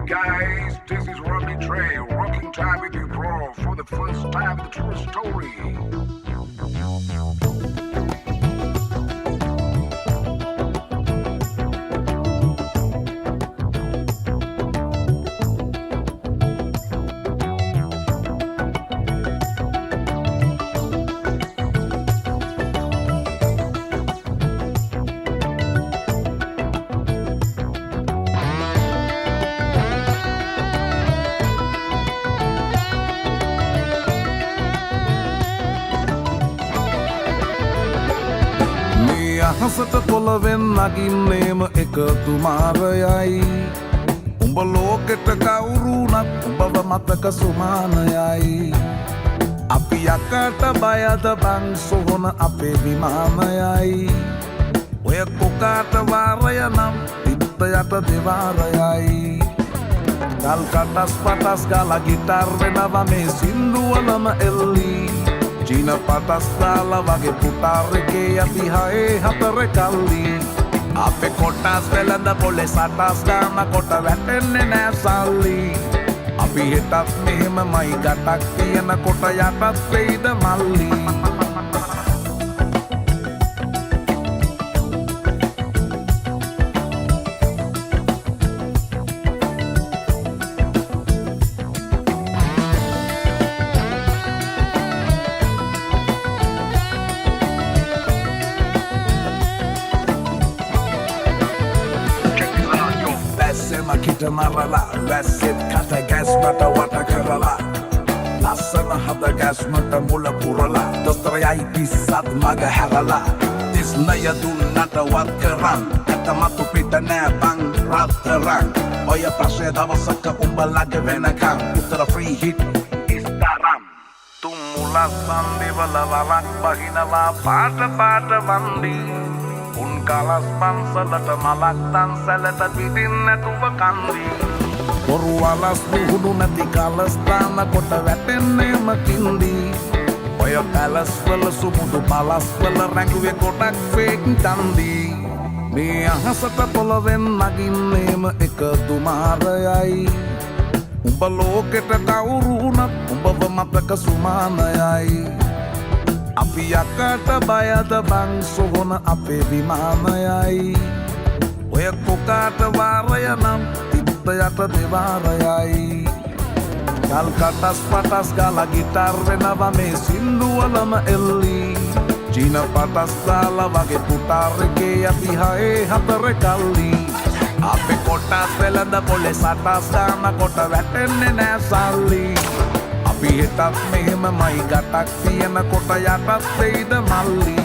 guys, this is Robbie Trey, rocking time with you, bro, for the first time, the true story. අහසට පොළවෙන් නගින්නේම එකතු මාරයයි උඹ ලෝකෙට කවුරුනත් උඹව මතක සුමානයයි අපි යකට බයද බං සොහොන අපේ විමානයයි ඔය කොකාට වාරය නම් තිත්ත යට දෙවාරයයි ගල් කටස් පටස් ගාලා ගිටාර් වෙනවා මේ සින්දුවලම එල්ලි චීන පටස් දාලා වගේ පුටාරකේ අපි හයේ හතර කල්ලි අපේ කොටස් වෙලඳ පොලේ සටස් ගාන කොට වැටෙන්නේ නෑ සල්ලි අපි හෙටත් මෙහෙමමයි ගටක් තියෙන කොට යටත් වෙයිද මල්ලි Kita marala, වැස්සෙත් කට ගැස් මට වට කරලා ලස්සන හද ගැස් මට මුල පුරලා දොස්තරයයි පිස්සත් මග හැරලා තිස්නය දුන්නට වත් කරන් ඇත මතු පිට නෑ බං රත්තරන් ඔය ප්‍රශ්නය දවසක උඹලගේ වෙනකම් උත්තර ෆ්‍රී හිට් ඉස්තරම් තුම්මුල සන්දිවල වලක් බහිනවා පාට පාට වන්දි උන් කලස් පන්සලට මලක් තන්සලට පිටින් නැතුව කන්දි බොරු වලස් මුහුණු නැති කලස් තාන කොට වැටෙන්නේම කින්දි ඔය පැලස් වල සුමුදු පලස් වල රැඟුවේ කොටක් ෆේක් තන්දි මේ අහසට පොළවෙන් නගින්නේම එකතු මාරයයි උඹ ලෝකෙට කවුරුනත් උඹව මතක සුමානයයි අපි යකට බයද බං සොහොන අපේ විමානයයි ඔය කොකාට වාරය නම් තිත්ත යට දෙවාරයයි ගල් කටස් පටස් ගාලා ගිටාර් වෙනවා මේ සින්දුවලම එල්ලි චීන පටස් දාලා වගේ පුටාරකේ අපි හයේ හතර කල්ලි අපේ කොටස් වෙලඳ පොලේ සටස් ගාන කොට වැටෙන්නේ නෑ සල්ලි අපි හෙටත් මෙහෙමමයි ගටක් තියෙන කොට යටත් වෙයිද මල්ලි